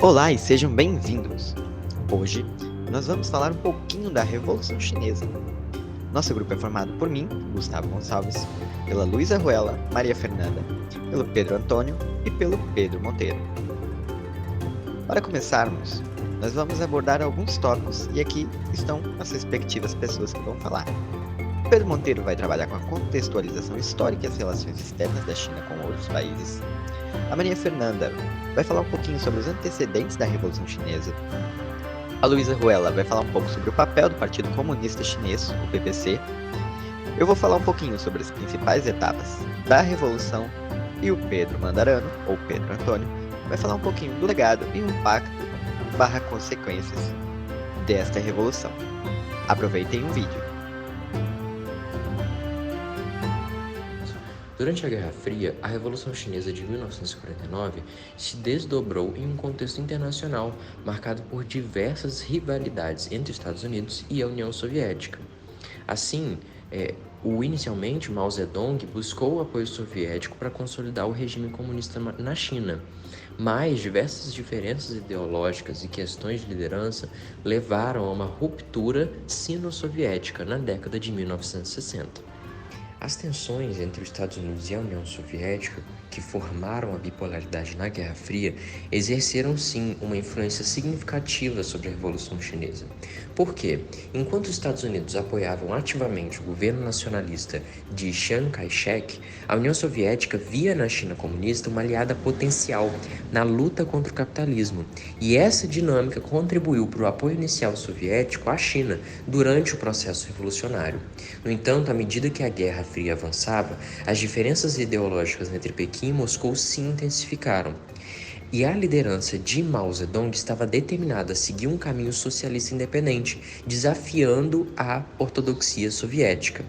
Olá e sejam bem-vindos! Hoje nós vamos falar um pouquinho da Revolução Chinesa. Nosso grupo é formado por mim, Gustavo Gonçalves, pela Luísa Ruela, Maria Fernanda, pelo Pedro Antônio e pelo Pedro Monteiro. Para começarmos, nós vamos abordar alguns tópicos e aqui estão as respectivas pessoas que vão falar. O Pedro Monteiro vai trabalhar com a contextualização histórica e as relações externas da China com outros países. A Maria Fernanda vai falar um pouquinho sobre os antecedentes da Revolução Chinesa. A Luísa Ruela vai falar um pouco sobre o papel do Partido Comunista Chinês, o PPC. Eu vou falar um pouquinho sobre as principais etapas da Revolução e o Pedro Mandarano, ou Pedro Antônio, vai falar um pouquinho do legado e o impacto/consequências desta revolução. Aproveitem o vídeo. Durante a Guerra Fria, a Revolução Chinesa de 1949 se desdobrou em um contexto internacional marcado por diversas rivalidades entre os Estados Unidos e a União Soviética. Assim, inicialmente Mao Zedong buscou o apoio soviético para consolidar o regime comunista na China, mas diversas diferenças ideológicas e questões de liderança levaram a uma ruptura sino-soviética na década de 1960. As tensões entre os Estados Unidos e a União Soviética, que formaram a bipolaridade na Guerra Fria, exerceram sim uma influência significativa sobre a Revolução Chinesa. Por quê? Enquanto os Estados Unidos apoiavam ativamente o governo nacionalista de Chiang Kai-shek, a União Soviética via na China comunista uma aliada potencial na luta contra o capitalismo, e essa dinâmica contribuiu para o apoio inicial soviético à China durante o processo revolucionário. No entanto, à medida que a Guerra Fria avançava, as diferenças ideológicas entre Pequim e Moscou se intensificaram. E a liderança de Mao Zedong estava determinada a seguir um caminho socialista independente, desafiando a ortodoxia soviética.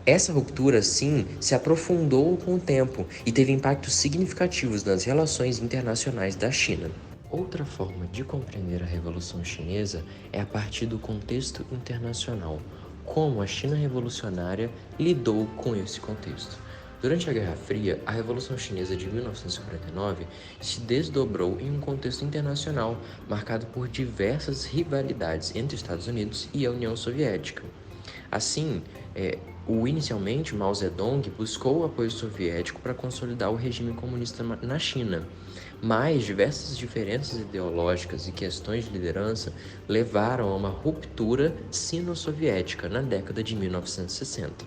Essa ruptura, sim, se aprofundou com o tempo e teve impactos significativos nas relações internacionais da China. Outra forma de compreender a Revolução Chinesa é a partir do contexto internacional. Como a China revolucionária lidou com esse contexto. Durante a Guerra Fria, a Revolução Chinesa de 1949 se desdobrou em um contexto internacional marcado por diversas rivalidades entre os Estados Unidos e a União Soviética. Assim, inicialmente Mao Zedong buscou o apoio soviético para consolidar o regime comunista na China, mas diversas diferenças ideológicas e questões de liderança levaram a uma ruptura sino-soviética na década de 1960.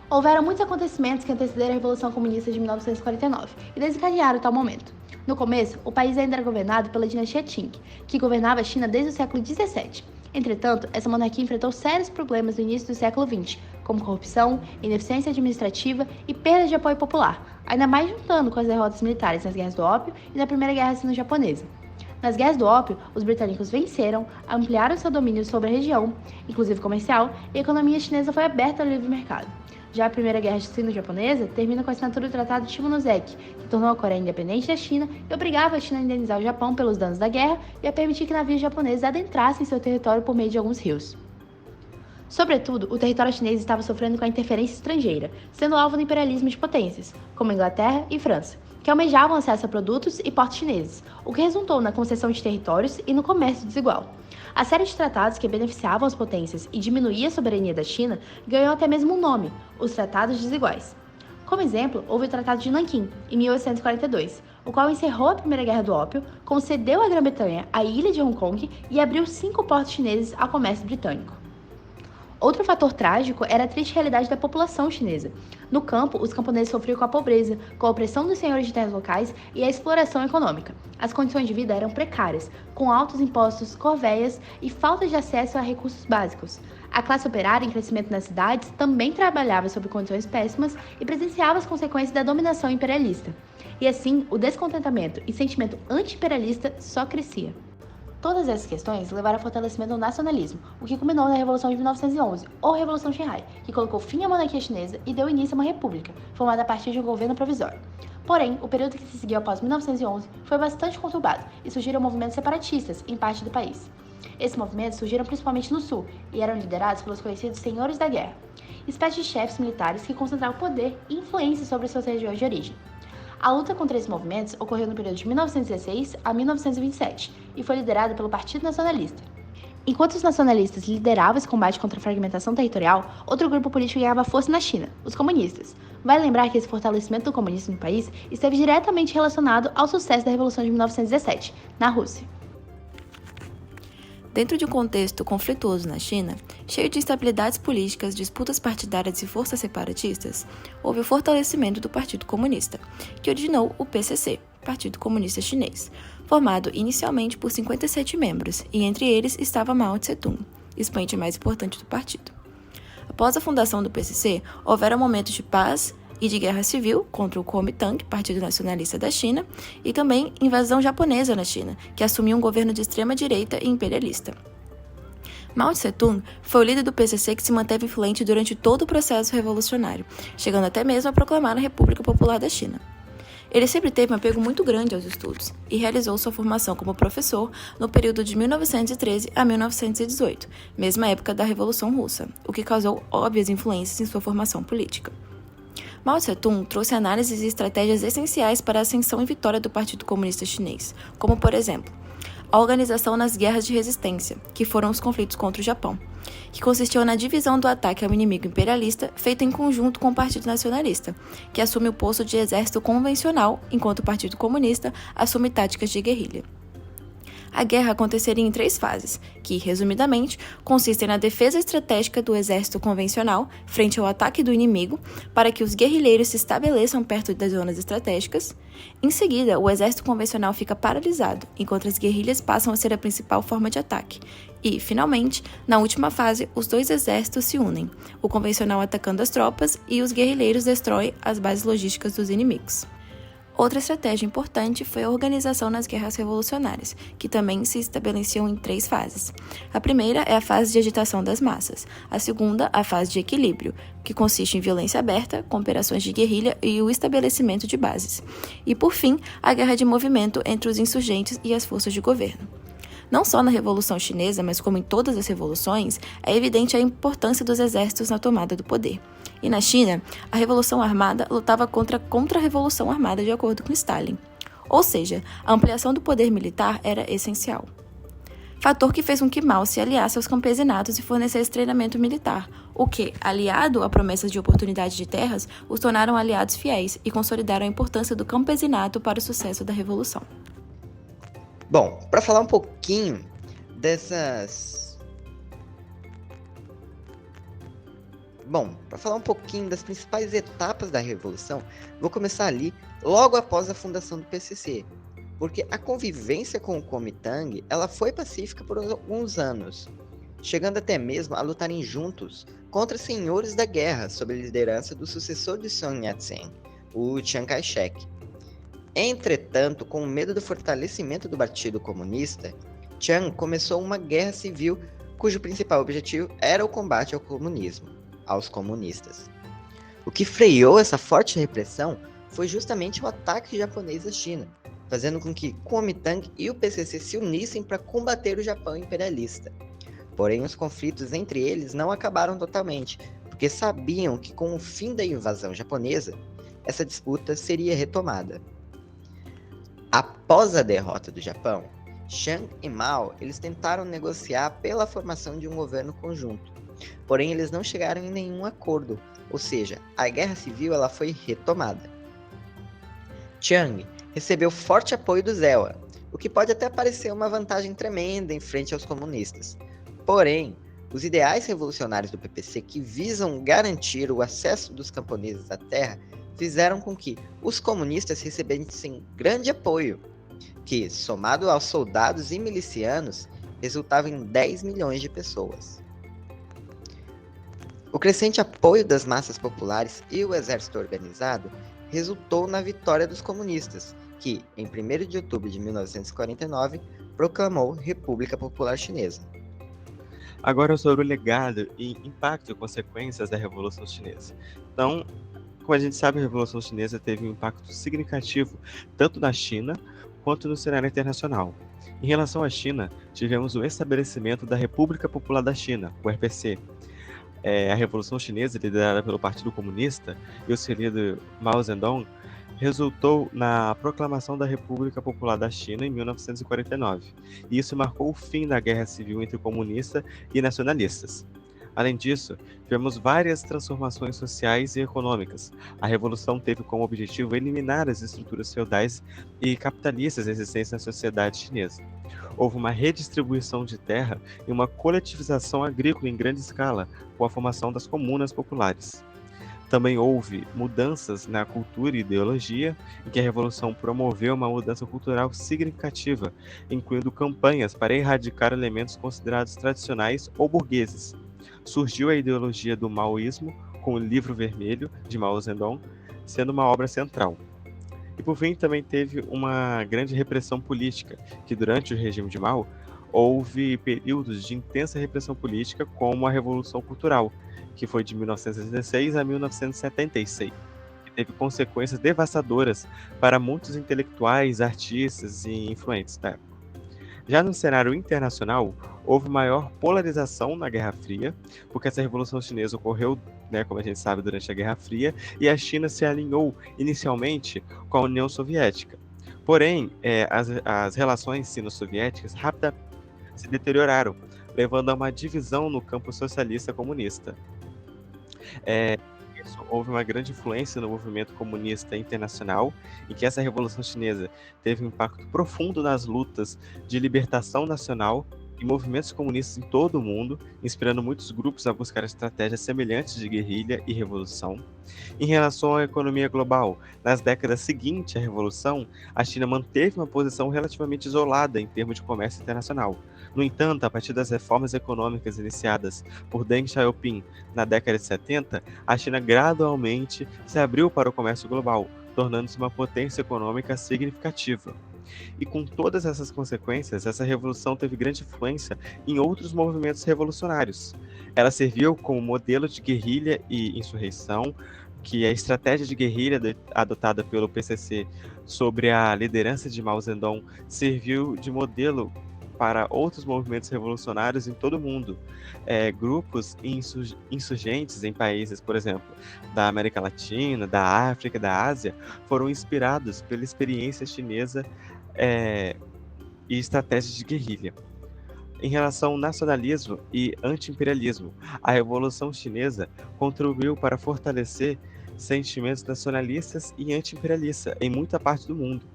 Houveram muitos acontecimentos que antecederam a Revolução Comunista de 1949 e desencadearam tal momento. No começo, o país ainda era governado pela dinastia Qing, que governava a China desde o século XVII. Entretanto, essa monarquia enfrentou sérios problemas no início do século XX, como corrupção, ineficiência administrativa e perda de apoio popular, ainda mais juntando com as derrotas militares nas Guerras do Ópio e na Primeira Guerra Sino-Japonesa. Nas Guerras do Ópio, os britânicos venceram, ampliaram seu domínio sobre a região, inclusive comercial, e a economia chinesa foi aberta ao livre mercado. Já a Primeira Guerra Sino-Japonesa termina com a assinatura do Tratado de Shimonoseki, que tornou a Coreia independente da China e obrigava a China a indenizar o Japão pelos danos da guerra e a permitir que navios japoneses adentrassem seu território por meio de alguns rios. Sobretudo, o território chinês estava sofrendo com a interferência estrangeira, sendo alvo do imperialismo de potências, como Inglaterra e França, que almejavam acesso a produtos e portos chineses, o que resultou na concessão de territórios e no comércio desigual. A série de tratados que beneficiavam as potências e diminuía a soberania da China ganhou até mesmo um nome, os Tratados Desiguais. Como exemplo, houve o Tratado de Nanquim, em 1842, o qual encerrou a Primeira Guerra do Ópio, concedeu à Grã-Bretanha a ilha de Hong Kong e abriu 5 portos chineses ao comércio britânico. Outro fator trágico era a triste realidade da população chinesa. No campo, os camponeses sofriam com a pobreza, com a opressão dos senhores de terras locais e a exploração econômica. As condições de vida eram precárias, com altos impostos, corveias e falta de acesso a recursos básicos. A classe operária em crescimento nas cidades também trabalhava sob condições péssimas e presenciava as consequências da dominação imperialista. E assim, o descontentamento e sentimento anti-imperialista só crescia. Todas essas questões levaram ao fortalecimento do nacionalismo, o que culminou na Revolução de 1911, ou Revolução Xinhai, que colocou fim à monarquia chinesa e deu início a uma república, formada a partir de um governo provisório. Porém, o período que se seguiu após 1911 foi bastante conturbado e surgiram movimentos separatistas em parte do país. Esses movimentos surgiram principalmente no sul e eram liderados pelos conhecidos Senhores da Guerra, espécies de chefes militares que concentravam poder e influência sobre suas regiões de origem. A luta contra esses movimentos ocorreu no período de 1916 a 1927 e foi liderada pelo Partido Nacionalista. Enquanto os nacionalistas lideravam esse combate contra a fragmentação territorial, outro grupo político ganhava força na China, os comunistas. Vale lembrar que esse fortalecimento do comunismo no país esteve diretamente relacionado ao sucesso da Revolução de 1917, na Rússia. Dentro de um contexto conflituoso na China, cheio de instabilidades políticas, disputas partidárias e forças separatistas, houve o fortalecimento do Partido Comunista, que originou o PCC, Partido Comunista Chinês, formado inicialmente por 57 membros, e entre eles estava Mao Tse-tung, expoente mais importante do partido. Após a fundação do PCC, houveram momentos de paz e de guerra civil contra o Kuomintang, Partido Nacionalista da China, e também invasão japonesa na China, que assumiu um governo de extrema-direita e imperialista. Mao Tse-tung foi o líder do PCC que se manteve influente durante todo o processo revolucionário, chegando até mesmo a proclamar a República Popular da China. Ele sempre teve um apego muito grande aos estudos e realizou sua formação como professor no período de 1913 a 1918, mesma época da Revolução Russa, o que causou óbvias influências em sua formação política. Mao Tse-tung trouxe análises e estratégias essenciais para a ascensão e vitória do Partido Comunista Chinês, como, por exemplo, a organização nas guerras de resistência, que foram os conflitos contra o Japão, que consistiu na divisão do ataque ao inimigo imperialista feito em conjunto com o Partido Nacionalista, que assume o posto de exército convencional, enquanto o Partido Comunista assume táticas de guerrilha. A guerra aconteceria em 3 fases, que, resumidamente, consistem na defesa estratégica do exército convencional frente ao ataque do inimigo, para que os guerrilheiros se estabeleçam perto das zonas estratégicas. Em seguida, o exército convencional fica paralisado, enquanto as guerrilhas passam a ser a principal forma de ataque. E, finalmente, na última fase, os 2 exércitos se unem, o convencional atacando as tropas e os guerrilheiros destroem as bases logísticas dos inimigos. Outra estratégia importante foi a organização nas guerras revolucionárias, que também se estabeleciam em 3 fases. A primeira é a fase de agitação das massas, a segunda, a fase de equilíbrio, que consiste em violência aberta, com operações de guerrilha e o estabelecimento de bases. E, por fim, a guerra de movimento entre os insurgentes e as forças de governo. Não só na Revolução Chinesa, mas como em todas as revoluções, é evidente a importância dos exércitos na tomada do poder. E na China, a Revolução Armada lutava contra a Contra-Revolução Armada de acordo com Stalin. Ou seja, a ampliação do poder militar era essencial. Fator que fez com que Mao se aliasse aos campesinatos e fornecesse treinamento militar, o que, aliado a promessas de oportunidade de terras, os tornaram aliados fiéis e consolidaram a importância do campesinato para o sucesso da Revolução. Bom, para falar um pouquinho das principais etapas da Revolução, vou começar ali, logo após a fundação do PCC, porque a convivência com o Kuomintang, ela foi pacífica por alguns anos, chegando até mesmo a lutarem juntos contra senhores da guerra, sob a liderança do sucessor de Sun Yat-sen, o Chiang Kai-shek. Entretanto, com medo do fortalecimento do Partido Comunista, Chiang começou uma guerra civil cujo principal objetivo era o combate ao comunismo, aos comunistas. O que freou essa forte repressão foi justamente o ataque japonês à China, fazendo com que Kuomintang e o PCC se unissem para combater o Japão imperialista. Porém, os conflitos entre eles não acabaram totalmente, porque sabiam que com o fim da invasão japonesa, essa disputa seria retomada. Após a derrota do Japão, Chiang e Mao eles tentaram negociar pela formação de um governo conjunto, porém eles não chegaram em nenhum acordo, ou seja, a guerra civil ela foi retomada. Chiang recebeu forte apoio do ZEWA, o que pode até parecer uma vantagem tremenda em frente aos comunistas. Porém, os ideais revolucionários do PPC que visam garantir o acesso dos camponeses à terra fizeram com que os comunistas recebessem grande apoio, que, somado aos soldados e milicianos, resultava em 10 milhões de pessoas. O crescente apoio das massas populares e o exército organizado resultou na vitória dos comunistas, que, em 1º de outubro de 1949, proclamou República Popular Chinesa. Agora sobre o legado e impacto e consequências da Revolução Chinesa. Então, como a gente sabe, a Revolução Chinesa teve um impacto significativo tanto na China quanto no cenário internacional. Em relação à China, tivemos o estabelecimento da República Popular da China, o RPC. A Revolução Chinesa, liderada pelo Partido Comunista e o seu líder Mao Zedong, resultou na proclamação da República Popular da China em 1949, e isso marcou o fim da Guerra Civil entre comunistas e nacionalistas. Além disso, tivemos várias transformações sociais e econômicas. A Revolução teve como objetivo eliminar as estruturas feudais e capitalistas existentes na sociedade chinesa. Houve uma redistribuição de terra e uma coletivização agrícola em grande escala, com a formação das comunas populares. Também houve mudanças na cultura e ideologia, em que a Revolução promoveu uma mudança cultural significativa, incluindo campanhas para erradicar elementos considerados tradicionais ou burgueses. Surgiu a ideologia do maoísmo, com o Livro Vermelho, de Mao Zedong, sendo uma obra central. E por fim, também teve uma grande repressão política, que durante o regime de Mao, houve períodos de intensa repressão política, como a Revolução Cultural, que foi de 1916 a 1976, que teve consequências devastadoras para muitos intelectuais, artistas e influentes da época. Já no cenário internacional, houve maior polarização na Guerra Fria, porque essa Revolução Chinesa ocorreu, como a gente sabe, durante a Guerra Fria, e a China se alinhou inicialmente com a União Soviética. Porém, as relações sino-soviéticas rapidamente se deterioraram, levando a uma divisão no campo socialista comunista. Houve uma grande influência no movimento comunista internacional, em que essa Revolução Chinesa teve um impacto profundo nas lutas de libertação nacional e movimentos comunistas em todo o mundo, inspirando muitos grupos a buscar estratégias semelhantes de guerrilha e revolução. Em relação à economia global, nas décadas seguintes à Revolução, a China manteve uma posição relativamente isolada em termos de comércio internacional. No entanto, a partir das reformas econômicas iniciadas por Deng Xiaoping na década de 70, a China gradualmente se abriu para o comércio global, tornando-se uma potência econômica significativa. E com todas essas consequências, essa revolução teve grande influência em outros movimentos revolucionários. Ela serviu como modelo de guerrilha e insurreição, que a estratégia de guerrilha adotada pelo PCC sobre a liderança de Mao Zedong serviu de modelo para outros movimentos revolucionários em todo o mundo. Grupos insurgentes em países, por exemplo, da América Latina, da África, da Ásia, foram inspirados pela experiência chinesa e estratégias de guerrilha. Em relação ao nacionalismo e anti-imperialismo, a Revolução Chinesa contribuiu para fortalecer sentimentos nacionalistas e anti-imperialistas em muita parte do mundo.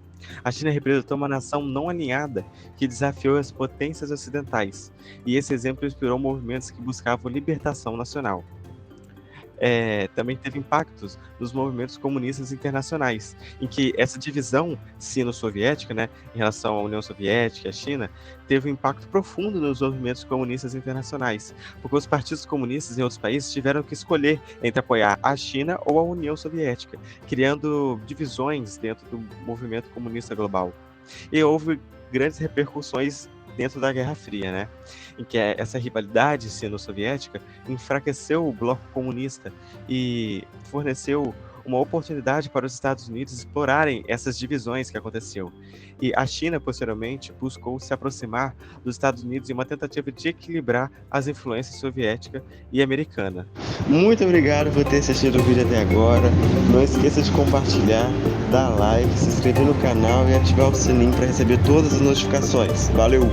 A China representou uma nação não alinhada que desafiou as potências ocidentais, e esse exemplo inspirou movimentos que buscavam libertação nacional. Também teve impactos nos movimentos comunistas internacionais, em que essa divisão sino-soviética, em relação à União Soviética e à China, teve um impacto profundo nos movimentos comunistas internacionais, porque os partidos comunistas em outros países tiveram que escolher entre apoiar a China ou a União Soviética, criando divisões dentro do movimento comunista global. E houve grandes repercussões dentro da Guerra Fria, em que essa rivalidade sino-soviética enfraqueceu o bloco comunista e forneceu uma oportunidade para os Estados Unidos explorarem essas divisões que aconteciam. E a China, posteriormente, buscou se aproximar dos Estados Unidos em uma tentativa de equilibrar as influências soviética e americana. Muito obrigado por ter assistido o vídeo até agora. Não esqueça de compartilhar, dar like, se inscrever no canal e ativar o sininho para receber todas as notificações. Valeu!